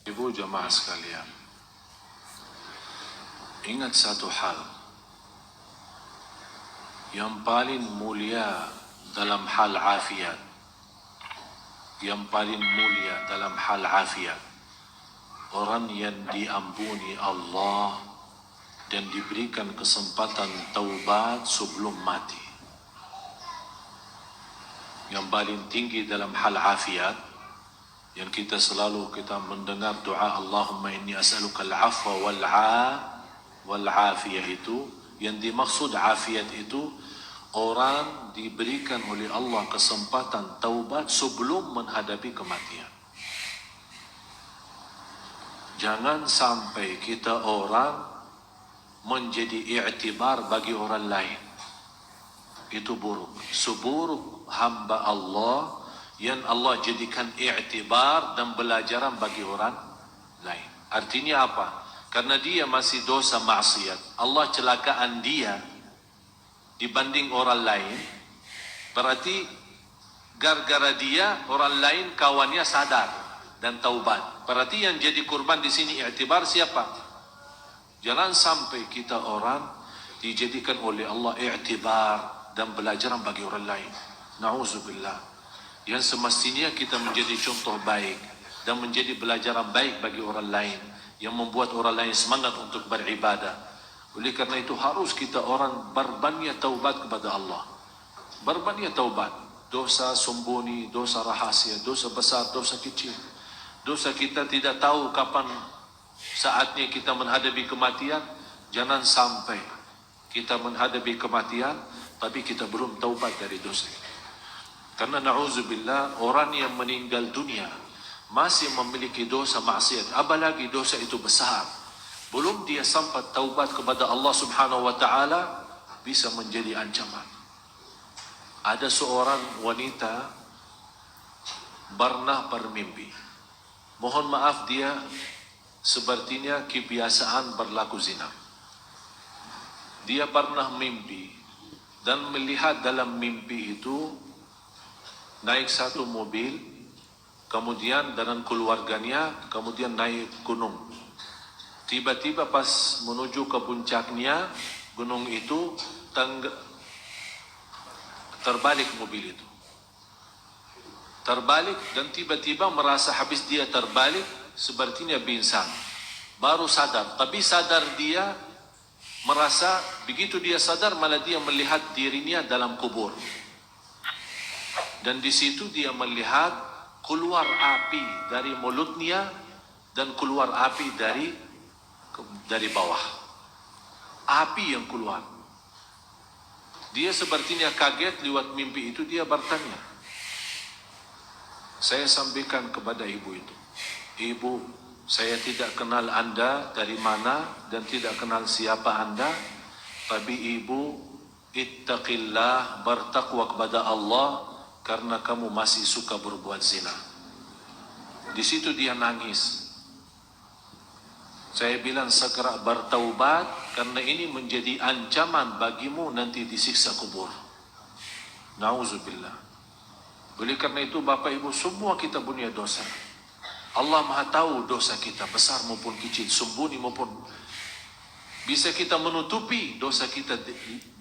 Ibu jamaah sekalian, ingat satu hal, yang paling mulia dalam hal afiat, yang paling mulia dalam hal afiat, orang yang diampuni Allah dan diberikan kesempatan taubat sebelum mati. Yang paling tinggi dalam hal afiat, yang kita selalu mendengar doa Allahumma inni as'aluka al-afwa wal-afiyah itu, yang dimaksud afiat itu orang diberikan oleh Allah kesempatan taubat sebelum menghadapi kematian. Jangan sampai kita orang menjadi i'tibar bagi orang lain. Itu buruk. Seburuk hamba Allah yang Allah jadikan i'tibar dan belajaran bagi orang lain. Artinya apa? Karena dia masih dosa maksiat, Allah celakaan dia dibanding orang lain. Berarti gara-gara dia orang lain kawannya sadar dan taubat. Berarti yang jadi kurban di sini i'tibar siapa? Jangan sampai kita orang dijadikan oleh Allah i'tibar dan belajaran bagi orang lain. Na'udzubillah. Yang semestinya kita menjadi contoh baik dan menjadi belajaran baik bagi orang lain, yang membuat orang lain semangat untuk beribadah. Oleh karena itu harus kita orang berbanyak taubat kepada Allah. Berbanyak taubat. Dosa sembunyi, dosa rahasia, dosa besar, dosa kecil. Dosa kita tidak tahu kapan saatnya kita menghadapi kematian. Jangan sampai kita menghadapi kematian tapi kita belum taubat dari dosa. Karena na'udzubillah, orang yang meninggal dunia masih memiliki dosa maksiat, apalagi dosa itu besar, belum dia sempat taubat kepada Allah subhanahu wa ta'ala, bisa menjadi ancaman. Ada seorang wanita pernah bermimpi. Mohon maaf, dia sepertinya kebiasaan berlaku zina. Dia pernah mimpi dan melihat dalam mimpi itu naik satu mobil, kemudian dengan keluarganya, kemudian naik gunung. Tiba-tiba pas menuju ke puncaknya gunung itu, terbalik mobil itu. Terbalik dan tiba-tiba merasa habis dia terbalik, sepertinya pingsan. Baru sadar, tapi sadar dia merasa, begitu dia sadar malah dia melihat dirinya dalam kubur. Dan di situ dia melihat keluar api dari mulutnya dan keluar api dari bawah. Api yang keluar. Dia sepertinya kaget lewat mimpi itu. Dia bertanya. Saya sampaikan kepada ibu itu, Ibu, saya tidak kenal Anda dari mana dan tidak kenal siapa Anda, tapi ibu ittaqillah, bertakwa kepada Allah, karena kamu masih suka berbuat zina. Di situ dia nangis. Saya bilang segera bertaubat, karena ini menjadi ancaman bagimu nanti disiksa kubur. Na'udzubillah. Oleh karena itu Bapak Ibu, semua kita punya dosa. Allah Maha tahu dosa kita, besar maupun kecil, sembunyi maupun. Bisa kita menutupi dosa kita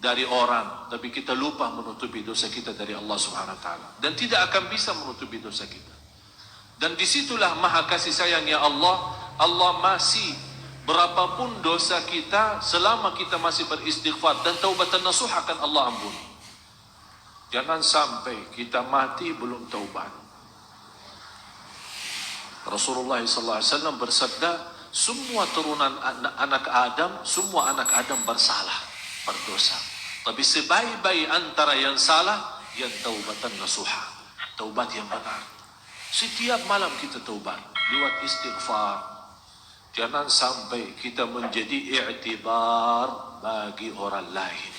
dari orang, tapi kita lupa menutupi dosa kita dari Allah Subhanahu wa ta'ala. Dan tidak akan bisa menutupi dosa kita. Dan disitulah maha kasih sayangnya Allah. Allah masih, berapapun dosa kita, selama kita masih beristighfar dan taubatan nasuh, akan Allah ampuni. Jangan sampai kita mati belum taubat. Rasulullah SAW bersabda, semua turunan anak Adam, semua anak Adam bersalah, berdosa. Tapi sebaik-baik antara yang salah, yang taubatan nasuha, taubat yang benar. Setiap malam kita taubat, lewat istighfar. Jangan sampai kita menjadi i'tibar bagi orang lain.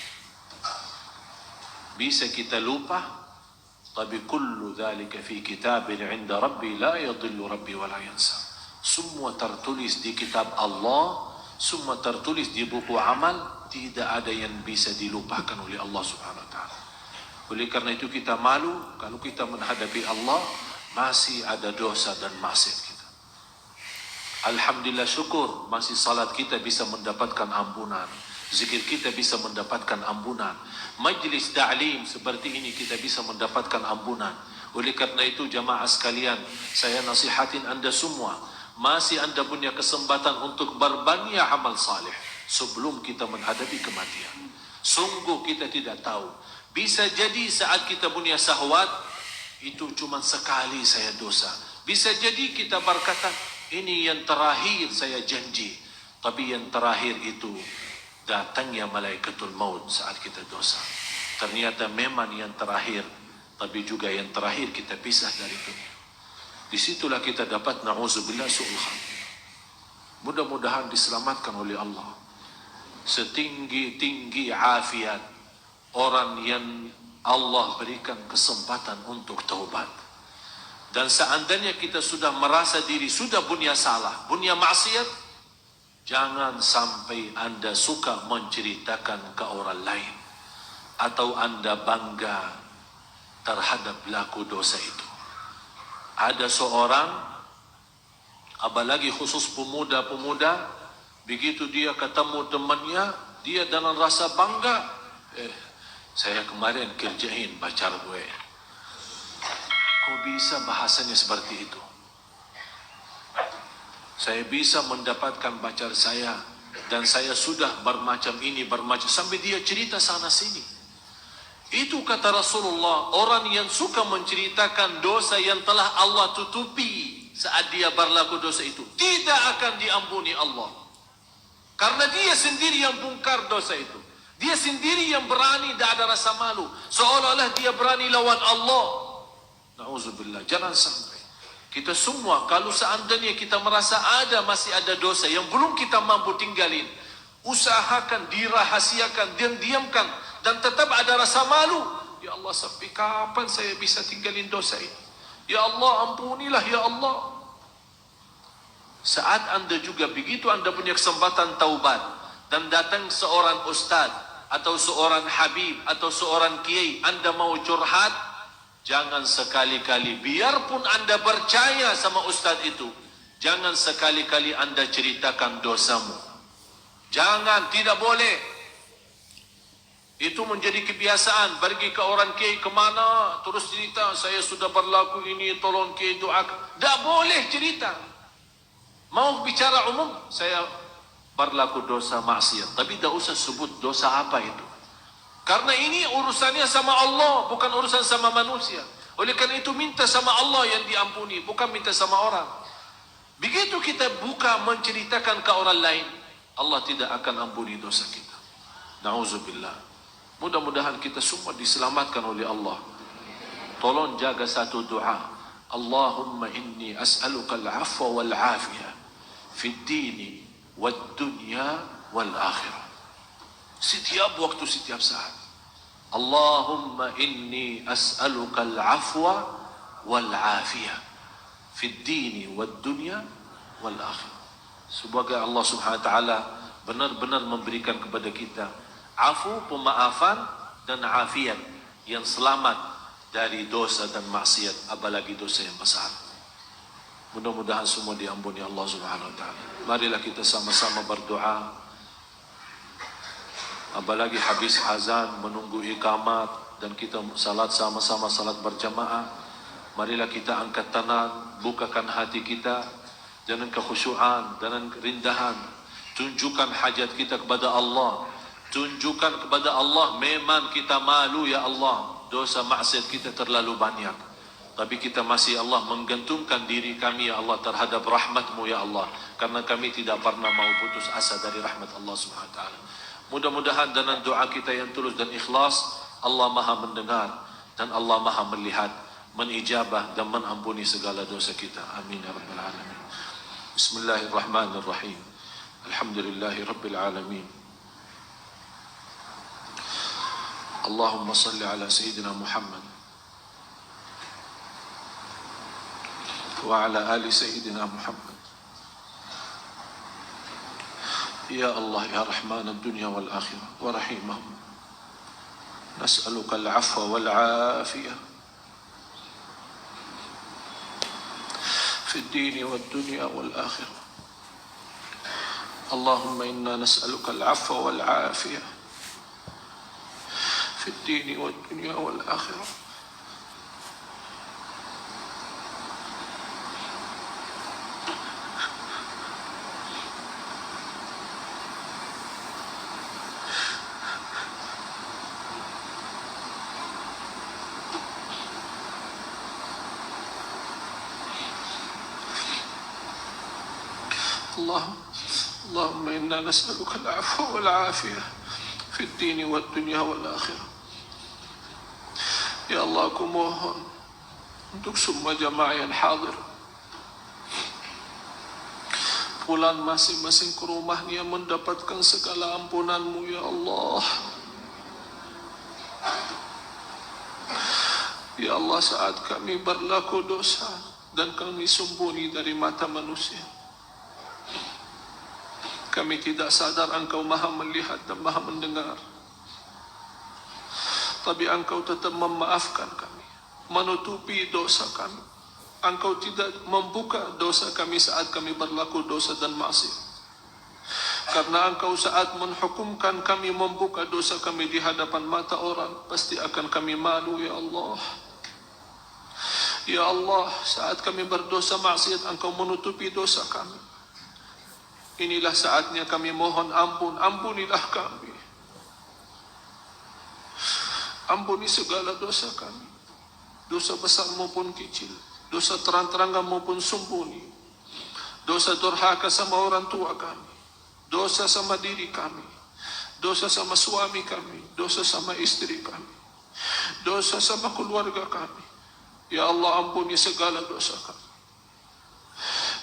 Bisa kita lupa, tapi kullu dhalika fi kitabin 'inda rabbi la yadhillu rabbi wa la yansa. Semua tertulis di kitab Allah, semua tertulis di buku amal, tidak ada yang bisa dilupakan oleh Allah Subhanahu wa ta'ala. Oleh karena itu kita malu kalau kita menghadapi Allah masih ada dosa dan maksiat kita. Alhamdulillah, syukur masih salat kita bisa mendapatkan ampunan, zikir kita bisa mendapatkan ampunan, majlis ta'lim seperti ini kita bisa mendapatkan ampunan. Oleh karena itu jamaah sekalian, saya nasihatin anda semua, masih anda punya kesempatan untuk berbanyak amal saleh sebelum kita menghadapi kematian. Sungguh kita tidak tahu, bisa jadi saat kita punya syahwat itu cuma sekali saya dosa, bisa jadi kita berkata ini yang terakhir saya janji, tapi yang terakhir itu datangnya malaikatul maut saat kita dosa. Ternyata memang yang terakhir, tapi juga yang terakhir kita pisah dari dunia. Disitulah kita dapat na'udzubillah su'ul khatimah. Mudah-mudahan diselamatkan oleh Allah. Setinggi-tinggi afiat orang yang Allah berikan kesempatan untuk taubat. Dan seandainya kita sudah merasa diri sudah punya salah, punya maksiat, jangan sampai anda suka menceritakan ke orang lain atau anda bangga terhadap pelaku dosa itu. Ada seorang, apalagi khusus pemuda-pemuda, begitu dia ketemu temannya, dia dengan rasa bangga, saya kemarin kerjain pacar gue. Kok bisa bahasanya seperti itu? Saya bisa mendapatkan pacar saya, dan saya sudah bermacam ini, bermacam, sampai dia cerita sana sini. Itu kata Rasulullah, orang yang suka menceritakan dosa yang telah Allah tutupi saat dia berlaku dosa itu, tidak akan diampuni Allah. Karena dia sendiri yang bongkar dosa itu. Dia sendiri yang berani, tidak ada rasa malu. Seolah-olah dia berani lawan Allah. Na'udzubillah, jangan sampai. Kita semua, kalau seandainya kita merasa masih ada dosa yang belum kita mampu tinggalin, usahakan, dirahasiakan, dan diamkan, dan tetap ada rasa malu. Ya Allah, sampai kapan saya bisa tinggalin dosa ini? Ya Allah, ampunilah ya Allah. Saat anda juga begitu, anda punya kesempatan taubat, dan datang seorang ustaz, atau seorang habib, atau seorang kiai, anda mau curhat, jangan sekali-kali, biarpun anda percaya sama ustaz itu, jangan sekali-kali anda ceritakan dosamu. Jangan, tidak boleh. Itu menjadi kebiasaan, pergi ke orang kiai kemana, terus cerita, saya sudah berlaku ini, tolong kiai doakan. Tak boleh cerita. Mau bicara umum, saya berlaku dosa maksiat, tapi tak usah sebut dosa apa itu. Karena ini urusannya sama Allah, bukan urusan sama manusia. Oleh karena itu minta sama Allah yang diampuni, bukan minta sama orang. Begitu kita buka menceritakan ke orang lain, Allah tidak akan ampuni dosa kita. Na'udzubillah. Mudah-mudahan kita semua diselamatkan oleh Allah. Tolong jaga satu doa. Allahumma inni as'aluka al-afwa wal-afiyah fi dini wad dunya wal akhirah. Setiap waktu, setiap saat. Allahumma inni as'aluka al-afwa wal-afiyah fi dini wad dunya wal akhirah. Semoga Allah Subhanahu wa taala benar-benar memberikan kepada kita afu, pemaafan, dan afiat, yang selamat dari dosa dan maksiat, apalagi dosa yang besar. Mudah-mudahan semua diampuni Allah Subhanahu wa taala. Marilah kita sama-sama berdoa. Apalagi habis azan, menunggu iqamat, dan kita salat sama-sama, salat berjamaah. Marilah kita angkat tangan, bukakan hati kita dengan kekhusyuan, dengan kerindahan. Tunjukkan hajat kita kepada Allah. Tunjukkan kepada Allah, memang kita malu ya Allah, dosa maksiat kita terlalu banyak, tapi kita masih Allah menggantungkan diri kami ya Allah terhadap rahmat-Mu ya Allah, karena kami tidak pernah mau putus asa dari rahmat Allah Subhanahu wa taala. Mudah-mudahan dengan doa kita yang tulus dan ikhlas, Allah Maha mendengar dan Allah Maha melihat, menijabah dan mengampuni segala dosa kita. Amin ya rabbal alamin. Bismillahirrahmanirrahim. Alhamdulillahi rabbil alamin. Allahumma salli ala Sayyidina Muhammad wa ala ali Sayyidina Muhammad. Ya Allah ya Rahman ad-dunya wal akhirah wa rahimahum, nas'aluka al-afwa wal afiyah fi ad-din wad dunya wal akhirah. اللهم إنا نسألك العفو والعافية في الدين والدنيا والآخرة. اللهم إنا نسألك العفو والعافية في الدين والدنيا والآخرة. Ya Allah, aku mohon untuk semua jamaah yang hadir pulang masing-masing ke rumahnya mendapatkan segala ampunan-Mu ya Allah. Ya Allah, saat kami berlaku dosa dan kami sembunyi dari mata manusia, kami tidak sadar Engkau maha melihat dan maha mendengar. Tapi Engkau tetap memaafkan kami, menutupi dosa kami. Engkau tidak membuka dosa kami saat kami berlaku dosa dan maksiat. Karena Engkau saat menghukumkan kami membuka dosa kami di hadapan mata orang, pasti akan kami malu ya Allah. Ya Allah, saat kami berdosa maksiat, Engkau menutupi dosa kami. Inilah saatnya kami mohon ampun, ampunilah kami. Ampuni segala dosa kami, dosa besar maupun kecil, dosa terang-terangan maupun sembunyi, dosa durhaka sama orang tua kami, dosa sama diri kami, dosa sama suami kami, dosa sama istri kami, dosa sama keluarga kami. Ya Allah, ampuni segala dosa kami.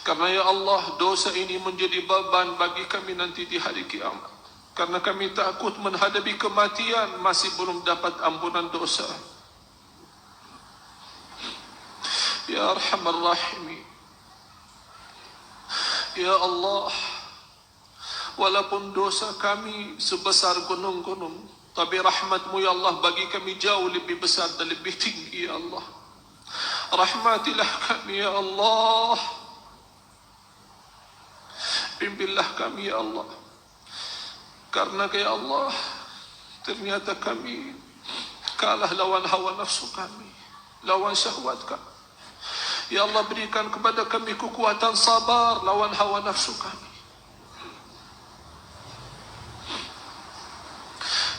Karena ya Allah, dosa ini menjadi beban bagi kami nanti di hari kiamat. Karena kami takut menghadapi kematian masih belum dapat ampunan dosa. Ya Arhamar Rahimin, ya Allah, walaupun dosa kami sebesar gunung-gunung, tapi rahmat-Mu ya Allah bagi kami jauh lebih besar dan lebih tinggi ya Allah. Rahmatilah kami ya Allah. Pimpinlah kami ya Allah. Karena ya Allah, ternyata kami kalah lawan hawa nafsu kami, lawan syahwat kami. Ya Allah, berikan kepada kami kekuatan sabar lawan hawa nafsu kami.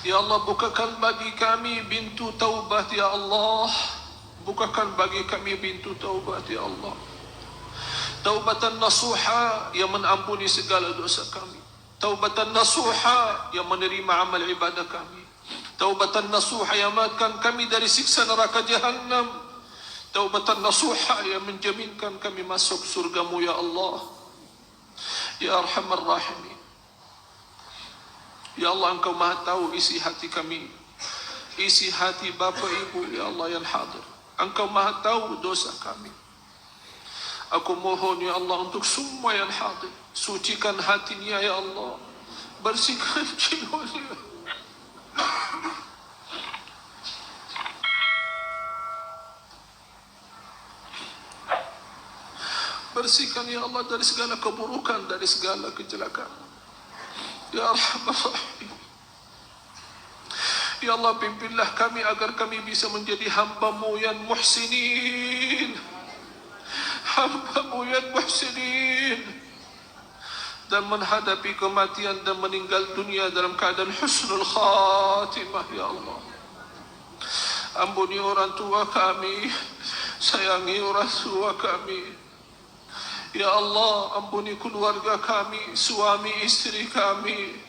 Ya Allah, bukakan bagi kami pintu taubat ya Allah. Bukakan bagi kami pintu taubat ya Allah. Taubatan nasuha yang mengampuni segala dosa kami. Taubatan nasuha yang menerima amal ibadah kami. Taubatan nasuha yang mengamankan kami dari siksa neraka jahannam. Taubatan nasuha yang menjaminkan kami masuk surga-Mu ya Allah. Ya Arhamar Rahimin. Ya Allah, Engkau maha tahu isi hati kami, isi hati bapa ibu ya Allah yang hadir. Engkau maha tahu dosa kami. Aku mohon ya Allah untuk semua yang hadir, sucikan hatinya ya Allah, bersihkan jiwanya. Bersihkan ya Allah dari segala keburukan, dari segala kejelekan. Ya Arhamar Rahim. Ya Allah, pimpinlah kami agar kami bisa menjadi hamba-Mu yang muhsinin, hamba-Mu yang muhsinin, dan menghadapi kematian dan meninggal dunia dalam keadaan husnul khatimah ya Allah. Ampuni orang tua kami, sayangi orang tua kami ya Allah. Ampuni keluarga kami, suami istri kami.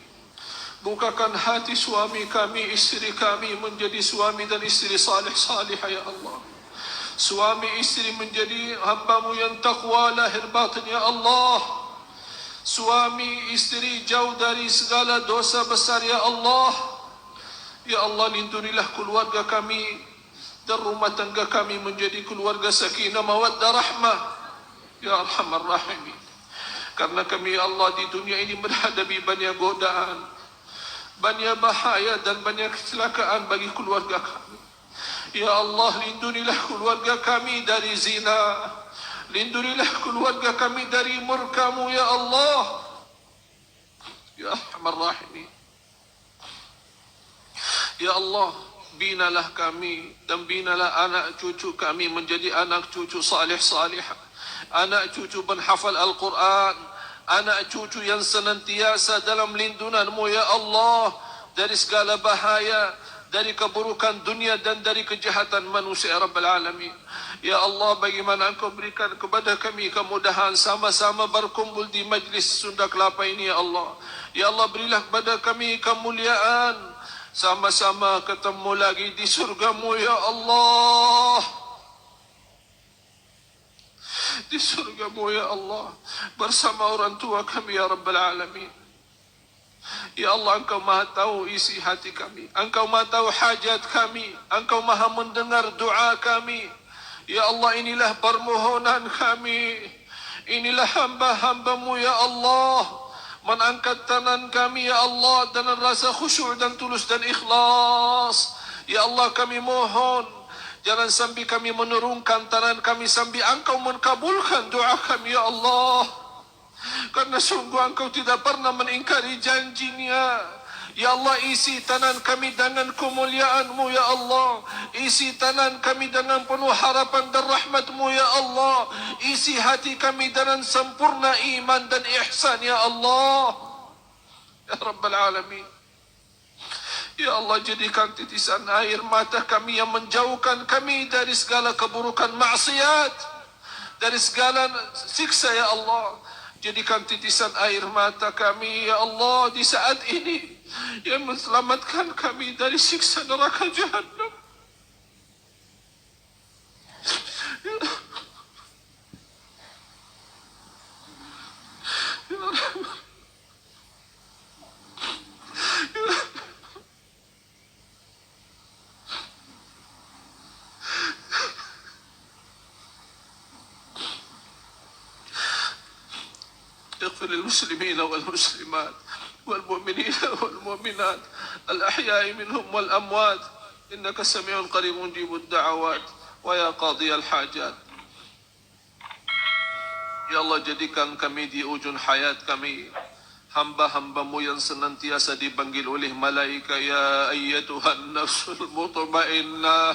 Bukakan hati suami kami, istri kami menjadi suami dan istri salih-salih ya Allah. Suami istri menjadi hamba-Mu yang taqwa lahir batin ya Allah. Suami istri jauh dari segala dosa besar ya Allah. Ya Allah, lindungilah keluarga kami dan rumah tangga kami menjadi keluarga sakinah mawaddah rahmah ya Arhamar Rahimin. Karena kami ya Allah di dunia ini menghadapi banyak godaan, banyak bahaya dan banyak kecelakaan bagi keluarga kami. Ya Allah, lindungilah keluarga kami dari zina. Lindungilah keluarga kami dari murka-Mu ya Allah. Ya Arhamar Rahimin. Ya Allah, binalah kami dan binalah anak cucu kami menjadi anak cucu salih-salihah, anak cucu penghafal Al-Quran, anak cucu yang senantiasa dalam lindungan-Mu ya Allah dari segala bahaya, dari keburukan dunia dan dari kejahatan manusia ya Rabbal Alamin. Ya Allah, bagaimana Engkau berikan kepada kami kemudahan sama-sama berkumpul di majlis Sunda Kelapa ini ya Allah. Ya Allah, berilah kepada kami kemuliaan sama-sama ketemu lagi di surga-Mu ya Allah. Di surga-Mu ya Allah bersama orang tua kami ya Rabbal Alamin. Ya Allah, Engkau maha tahu isi hati kami, Engkau maha tahu hajat kami, Engkau maha mendengar doa kami. Ya Allah, inilah permohonan kami, inilah hamba-hamba-Mu ya Allah, mengangkat tangan kami ya Allah dengan rasa khusyuk dan tulus dan ikhlas. Ya Allah, kami mohon jangan sampai kami menurunkan tangan kami sampai Engkau mengabulkan doa kami ya Allah, karena sungguh Engkau tidak pernah mengingkari janjinya. Ya Allah, isi tangan kami dengan kemuliaan-Mu ya Allah, isi tangan kami dengan penuh harapan dan rahmat-Mu ya Allah, isi hati kami dengan sempurna iman dan ihsan ya Allah ya Rabbal Alamin. Ya Allah, jadikan titisan air mata kami yang menjauhkan kami dari segala keburukan maksiat, dari segala siksa ya Allah. Jadikan titisan air mata kami ya Allah di saat ini yang menyelamatkan kami dari siksa neraka Jahannam. Ya اغفر للمسلمين والمسلمات والمؤمنين والمؤمنات الأحياء منهم والأموات إنك سميع قريب مجيب الدعوات ويا قاضي الحاجات. Ya Allah, jadikan kami di ujung hayat kami hamba-hamba-Mu yang senantiasa dipanggil oleh malaikat, ya ayyatuhan nafsul mutmainnah,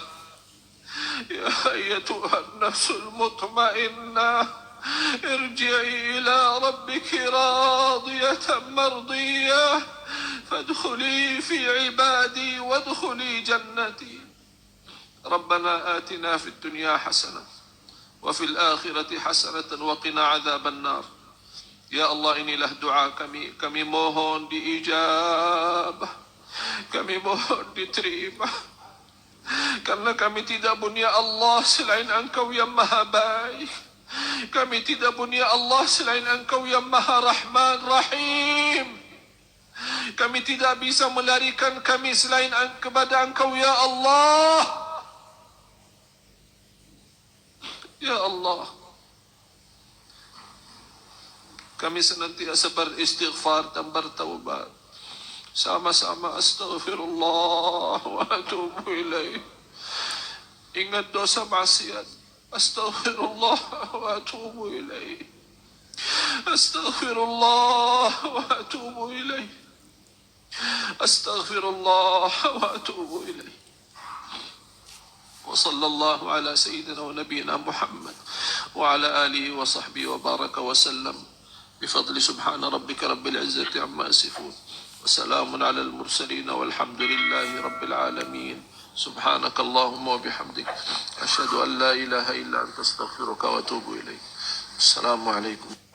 ya ayyatuhan nafsul mutmainnah, irji'i ila rabbiki radiyatan mardiyah, fadkhuli fi ibadi wadkhuli jannati. Rabbana atina fid dunya hasanah wa fil akhirati hasanatan wa qina adzaban nar. Ya Allah, inilah doa kami, kami mohon diijabah, kami mohon diterima, karena kami tidak punya Allah selain Engkau yang maha baik, kami tidak punya Allah selain Engkau yang maha rahman rahim, kami tidak bisa melarikan kami selain kepada Engkau ya Allah. Ya Allah, kami senantiasa beristighfar dan bertaubat. Sama-sama astaghfirullah wa atubu ilaih. Ingat dosa maksiat, astaghfirullah wa atubu ilaih. Astaghfirullah wa atubu ilaih. Astaghfirullah wa atubu ilaih. وصلى الله على سيدنا ونبينا محمد وعلى آله وصحبه وبارك وسلم بفضل سبحان ربك رب العزة عما يصفون وسلام على المرسلين والحمد لله رب العالمين. سبحانك اللهم وبحمدك أشهد أن لا إله إلا أنت أستغفرك وأتوب إليك. السلام عليكم.